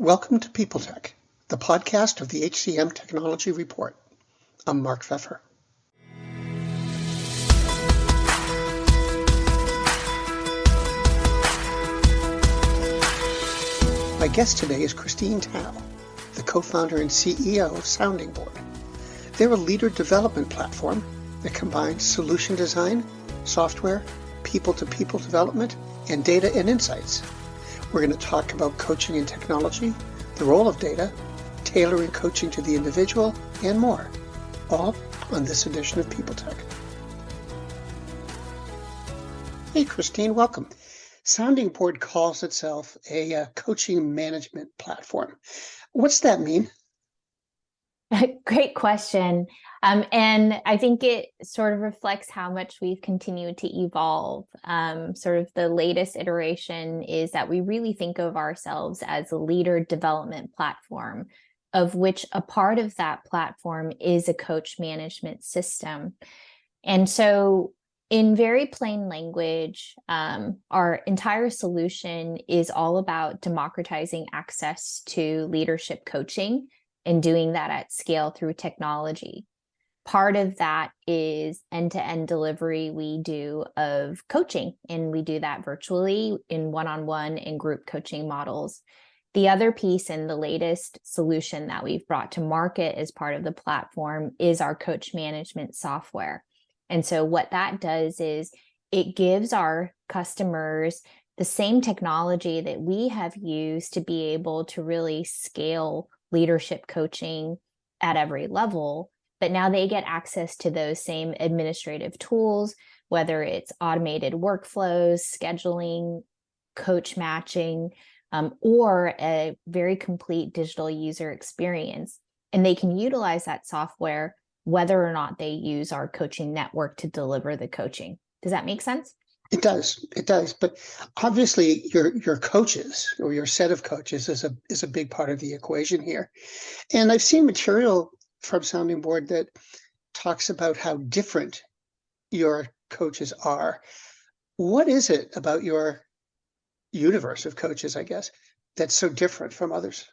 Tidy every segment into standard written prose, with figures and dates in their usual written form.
Welcome to People Tech, the podcast of the HCM Technology Report. I'm Mark Pfeffer. My guest today is Christine Tao, the co-founder and CEO of Sounding Board. They're a leader development platform that combines solution design, software, people-to-people development, and data and insights. We're going to talk about coaching and technology, the role of data, tailoring coaching to the individual, and more, all on this edition of People Tech. Hey, Christine, welcome. Sounding Board calls itself a coaching management platform. What's that mean? Great question. And I think it sort of reflects how much we've continued to evolve. Sort of the latest iteration is that we really think of ourselves as a leader development platform, of which a part of that platform is a coach management system. And so in very plain language, our entire solution is all about democratizing access to leadership coaching and doing that at scale through technology. Part of that is end-to-end delivery we do of coaching, and we do that virtually in one-on-one and group coaching models. The other piece and the latest solution that we've brought to market as part of the platform is our coach management software. And so what that does is it gives our customers the same technology that we have used to be able to really scale leadership coaching at every level, but now they get access to those same administrative tools, whether it's automated workflows, scheduling, coach matching, or a very complete digital user experience. And they can utilize that software whether or not they use our coaching network to deliver the coaching. Does that make sense? It does. But obviously, your coaches or your set of coaches is a big part of the equation here. And I've seen material from Sounding Board that talks about how different your coaches are. What is it about your universe of coaches, I guess, that's so different from others?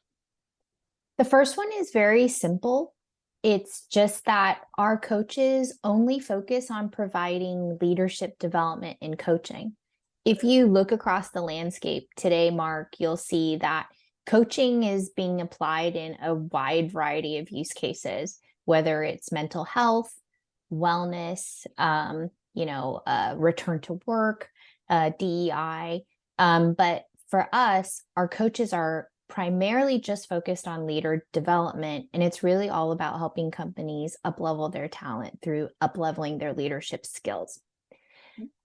The first one is very simple. It's just that our coaches only focus on providing leadership development and coaching. If you look across the landscape today, Mark, you'll see that coaching is being applied in a wide variety of use cases, whether it's mental health, wellness, return to work, DEI. But for us, our coaches are primarily just focused on leader development, and it's really all about helping companies up-level their talent through up-leveling their leadership skills.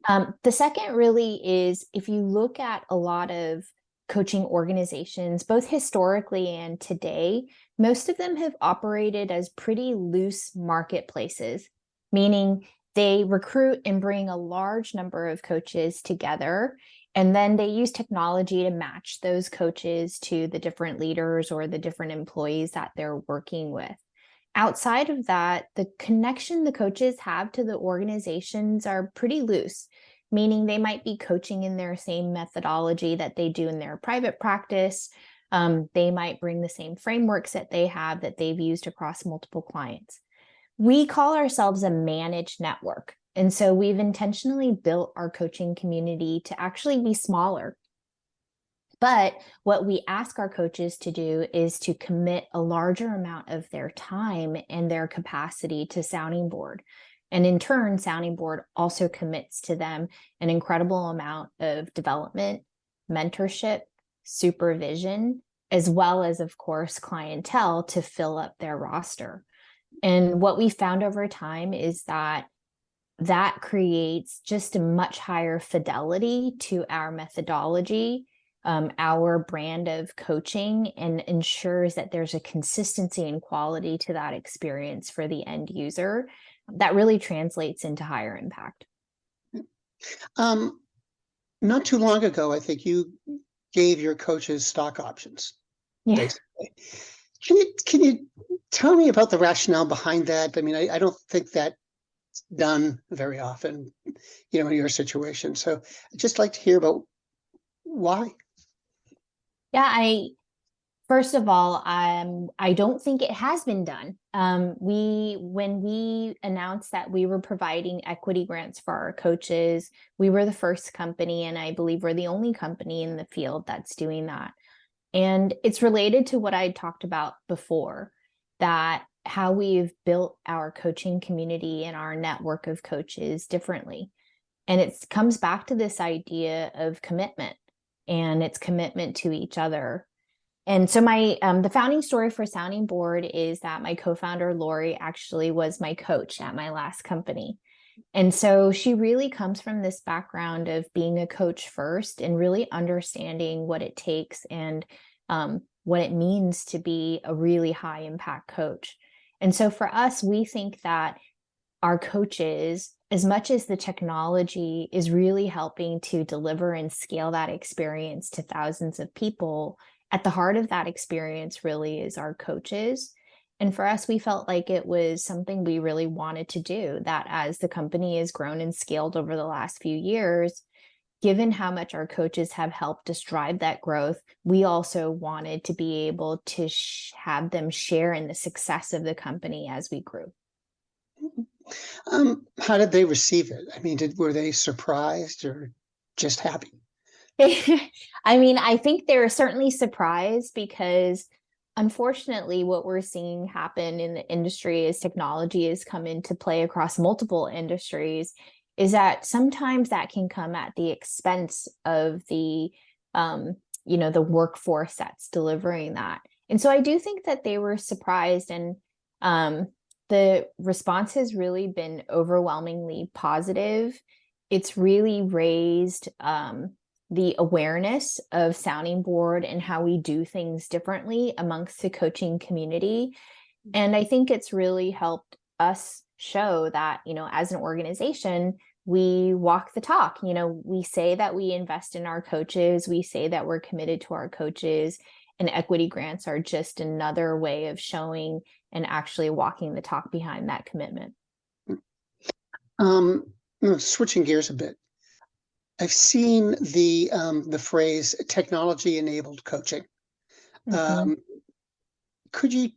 The second really is, if you look at a lot of coaching organizations, both historically and today, most of them have operated as pretty loose marketplaces, meaning they recruit and bring a large number of coaches together, and then they use technology to match those coaches to the different leaders or the different employees that they're working with. Outside of that, the connection the coaches have to the organizations are pretty loose, meaning they might be coaching in their same methodology that they do in their private practice. They might bring the same frameworks that they have that they've used across multiple clients. We call ourselves a managed network. And so we've intentionally built our coaching community to actually be smaller. But what we ask our coaches to do is to commit a larger amount of their time and their capacity to Sounding Board. And in turn, Sounding Board also commits to them an incredible amount of development, mentorship, supervision, as well as, of course, clientele to fill up their roster. And what we found over time is that creates just a much higher fidelity to our methodology, our brand of coaching, and ensures that there's a consistency and quality to that experience for the end user that really translates into higher impact. Not too long ago, I think you gave your coaches stock options. Yeah. Basically. Can you tell me about the rationale behind that? I mean, I don't think that's done very often, in your situation. So I'd just like to hear about why. Yeah, First of all, I don't think it has been done. When we announced that we were providing equity grants for our coaches, we were the first company, and I believe we're the only company in the field that's doing that. And it's related to what I talked about before, that how we've built our coaching community and our network of coaches differently. And it comes back to this idea of commitment, and it's commitment to each other. And so my the founding story for Sounding Board is that my co-founder Lori actually was my coach at my last company. And so she really comes from this background of being a coach first and really understanding what it takes and what it means to be a really high impact coach. And so for us, we think that our coaches, as much as the technology is really helping to deliver and scale that experience to thousands of people, at the heart of that experience really is our coaches. And for us, we felt like it was something we really wanted to do, that as the company has grown and scaled over the last few years, given how much our coaches have helped us drive that growth, we also wanted to be able to have them share in the success of the company as we grew. How did they receive it? I mean, were they surprised or just happy? I mean, I think they're certainly surprised because unfortunately, what we're seeing happen in the industry as technology has come into play across multiple industries is that sometimes that can come at the expense of the workforce that's delivering that. And so I do think that they were surprised, and the response has really been overwhelmingly positive. It's really raised the awareness of Sounding Board and how we do things differently amongst the coaching community. And I think it's really helped us show that, as an organization, we walk the talk. We say that we invest in our coaches. We say that we're committed to our coaches, and equity grants are just another way of showing and actually walking the talk behind that commitment. Switching gears a bit. I've seen the phrase technology-enabled coaching. Mm-hmm. Could you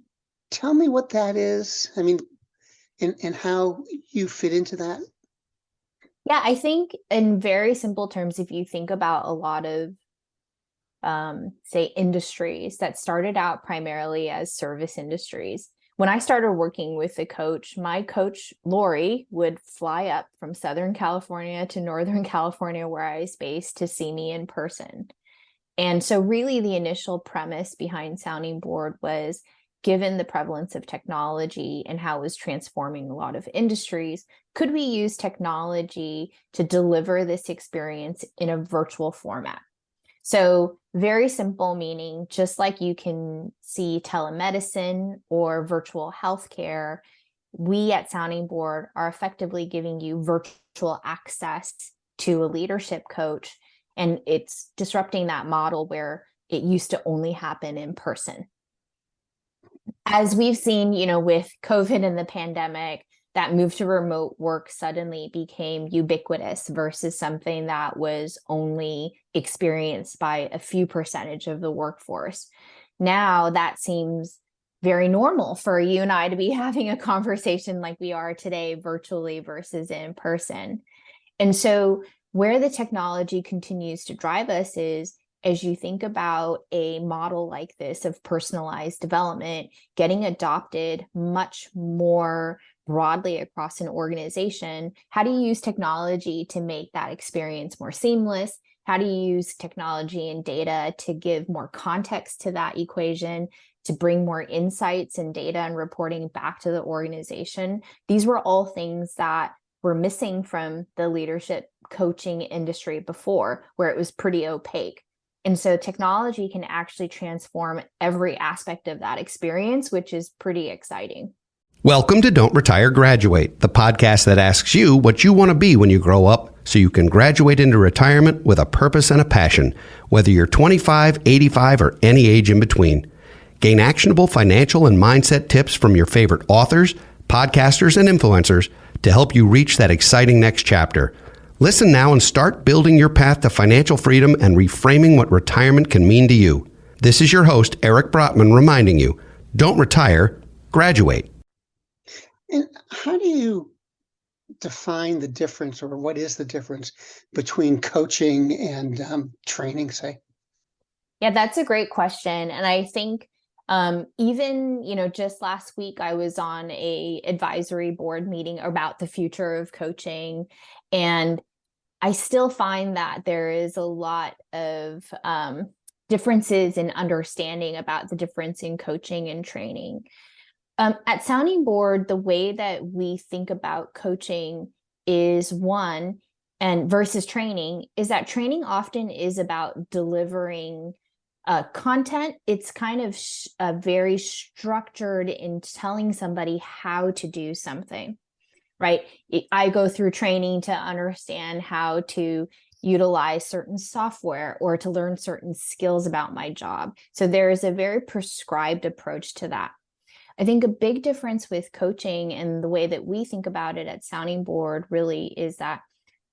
tell me what that is? I mean, and how you fit into that? Yeah, I think in very simple terms, if you think about a lot of, say, industries that started out primarily as service industries. When I started working with a coach, my coach, Lori, would fly up from Southern California to Northern California, where I was based, to see me in person. And so really the initial premise behind Sounding Board was, given the prevalence of technology and how it was transforming a lot of industries, could we use technology to deliver this experience in a virtual format? So very simple, meaning just like you can see telemedicine or virtual healthcare, we at Sounding Board are effectively giving you virtual access to a leadership coach. And it's disrupting that model where it used to only happen in person. As we've seen, with COVID and the pandemic, that move to remote work suddenly became ubiquitous versus something that was only experienced by a few percentage of the workforce. Now that seems very normal for you and I to be having a conversation like we are today, virtually versus in person. And so where the technology continues to drive us is, as you think about a model like this of personalized development getting adopted much more broadly across an organization, how do you use technology to make that experience more seamless? How do you use technology and data to give more context to that equation, to bring more insights and data and reporting back to the organization? These were all things that were missing from the leadership coaching industry before, where it was pretty opaque. And so technology can actually transform every aspect of that experience, which is pretty exciting. Welcome to Don't Retire, Graduate, the podcast that asks you what you want to be when you grow up so you can graduate into retirement with a purpose and a passion, whether you're 25, 85, or any age in between. Gain actionable financial and mindset tips from your favorite authors, podcasters, and influencers to help you reach that exciting next chapter. Listen now and start building your path to financial freedom and reframing what retirement can mean to you. This is your host, Eric Brotman, reminding you, don't retire, graduate. And how do you define the difference, or what is the difference between coaching and training, say? Yeah, that's a great question. And I think even, just last week, I was on a advisory board meeting about the future of coaching. And I still find that there is a lot of differences in understanding about the difference in coaching and training. At Sounding Board, the way that we think about coaching is one, and versus training, is that training often is about delivering content. It's kind of very structured in telling somebody how to do something, right? I go through training to understand how to utilize certain software or to learn certain skills about my job. So there is a very prescribed approach to that. I think a big difference with coaching and the way that we think about it at Sounding Board really is that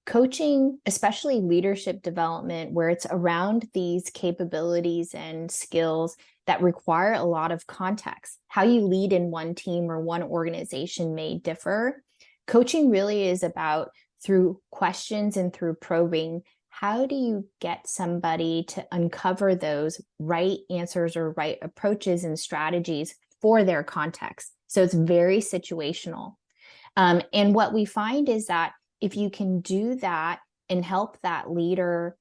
coaching, especially leadership development, where it's around these capabilities and skills that require a lot of context. How you lead in one team or one organization may differ. Coaching really is about, through questions and through probing, how do you get somebody to uncover those right answers or right approaches and strategies for their context? So it's very situational. And what we find is that if you can do that and help that leader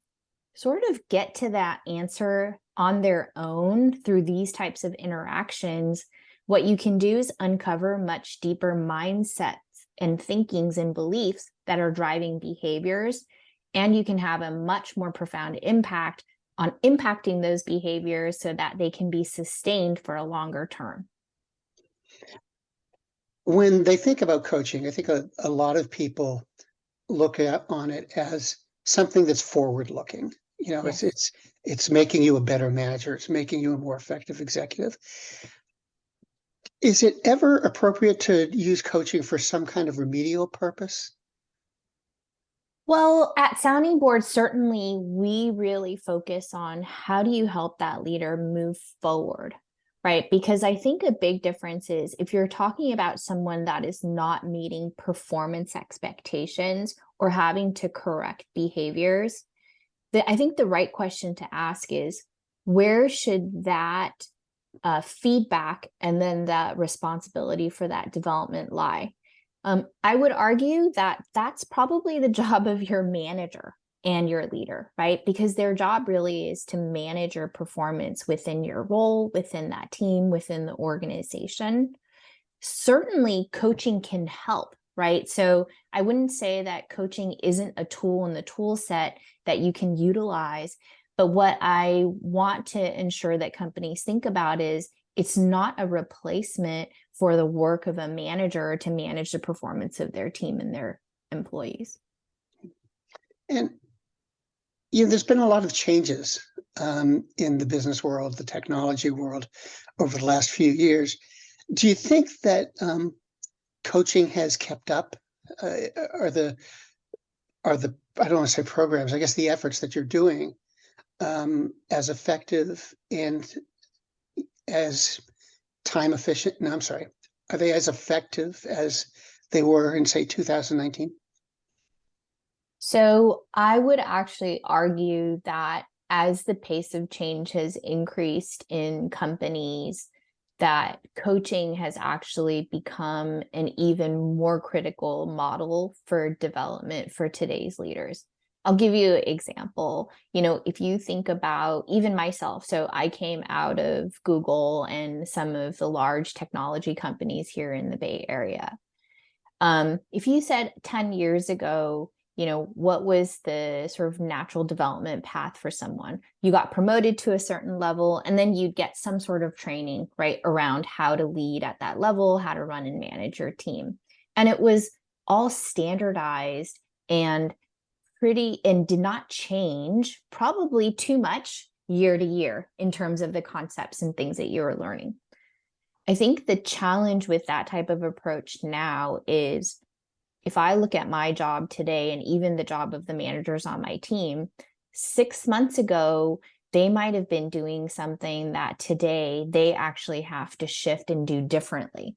sort of get to that answer on their own through these types of interactions, what you can do is uncover much deeper mindsets and thinkings and beliefs that are driving behaviors. And you can have a much more profound impact on impacting those behaviors so that they can be sustained for a longer term. When they think about coaching, I think a lot of people look on it as something that's forward-looking. Yes. It's making you a better manager. It's making you a more effective executive. Is it ever appropriate to use coaching for some kind of remedial purpose? Well, at Sounding Board, certainly we really focus on how do you help that leader move forward, right? Because I think a big difference is if you're talking about someone that is not meeting performance expectations or having to correct behaviors, I think the right question to ask is, where should that feedback and then the responsibility for that development lie? I would argue that that's probably the job of your manager and your leader, right? Because their job really is to manage your performance within your role, within that team, within the organization. Certainly, coaching can help, right? So I wouldn't say that coaching isn't a tool in the tool set that you can utilize. But what I want to ensure that companies think about is it's not a replacement for the work of a manager to manage the performance of their team and their employees. And there's been a lot of changes in the business world, the technology world over the last few years. Do you think that coaching has kept up? Are the I don't want to say programs, I guess the efforts that you're doing as effective and as time efficient? No, I'm sorry. Are they as effective as they were in, say, 2019? So I would actually argue that as the pace of change has increased in companies, that coaching has actually become an even more critical model for development for today's leaders. I'll give you an example. If you think about even myself, so I came out of Google and some of the large technology companies here in the Bay Area. If you said 10 years ago, what was the sort of natural development path for someone? You got promoted to a certain level, and then you'd get some sort of training, right, around how to lead at that level, how to run and manage your team. And it was all standardized and did not change probably too much year to year in terms of the concepts and things that you were learning. I think the challenge with that type of approach now is, if I look at my job today and even the job of the managers on my team, 6 months ago, they might have been doing something that today they actually have to shift and do differently.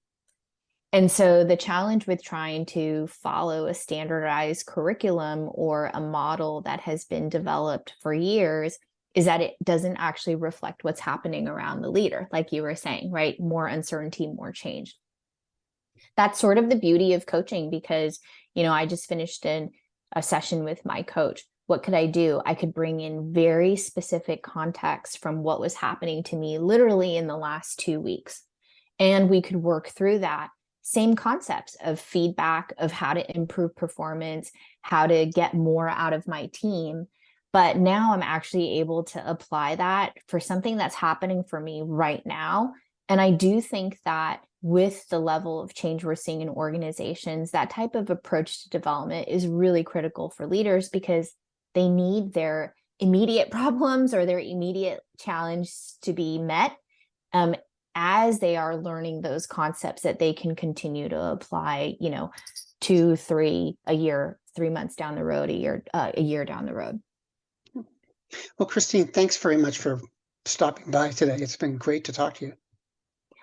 And so the challenge with trying to follow a standardized curriculum or a model that has been developed for years is that it doesn't actually reflect what's happening around the leader, like you were saying, right? More uncertainty, more change. That's sort of the beauty of coaching, because, I just finished a session with my coach. What could I do? I could bring in very specific context from what was happening to me literally in the last 2 weeks. And we could work through that. Same concepts of feedback, of how to improve performance, how to get more out of my team. But now I'm actually able to apply that for something that's happening for me right now. And I do think that with the level of change we're seeing in organizations, that type of approach to development is really critical for leaders, because they need their immediate problems or their immediate challenge to be met as they are learning those concepts that they can continue to apply, 2, 3, a year, 3 months down the road, a year down the road. Well, Christine, thanks very much for stopping by today. It's been great to talk to you.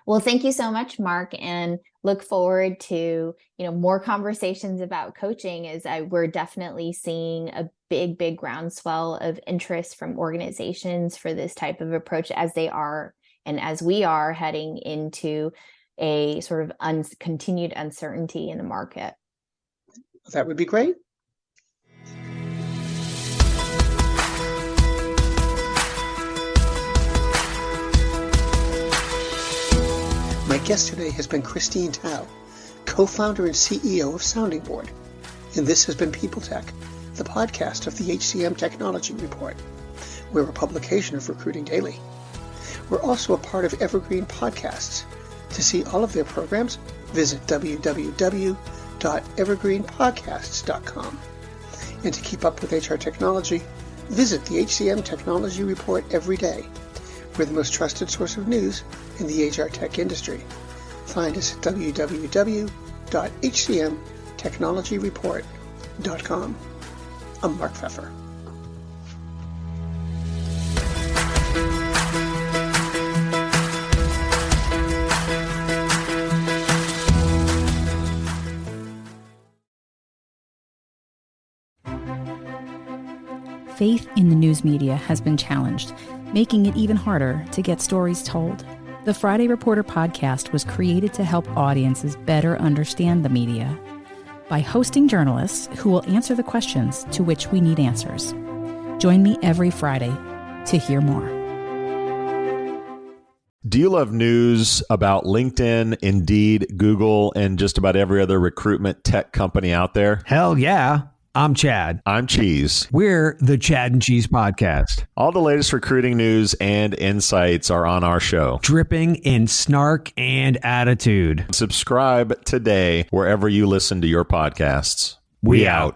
Well, thank you so much, Mark, and look forward to, more conversations about coaching, as we're definitely seeing a big groundswell of interest from organizations for this type of approach, as they are and as we are heading into a sort of continued uncertainty in the market. That would be great. My guest today has been Christine Tao, co-founder and CEO of Sounding Board. And this has been People Tech, the podcast of the HCM Technology Report. We're a publication of Recruiting Daily. We're also a part of Evergreen Podcasts. To see all of their programs, visit www.evergreenpodcasts.com. And to keep up with HR technology, visit the HCM Technology Report every day. We're the most trusted source of news in the HR tech industry. Find us at www.hcmtechnologyreport.com. I'm Mark Pfeffer. Faith in the news media has been challenged, making it even harder to get stories told. The Friday Reporter podcast was created to help audiences better understand the media by hosting journalists who will answer the questions to which we need answers. Join me every Friday to hear more. Do you love news about LinkedIn, Indeed, Google, and just about every other recruitment tech company out there? Hell yeah. I'm Chad. I'm Cheese. We're the Chad and Cheese Podcast. All the latest recruiting news and insights are on our show. Dripping in snark and attitude. Subscribe today wherever you listen to your podcasts. We out.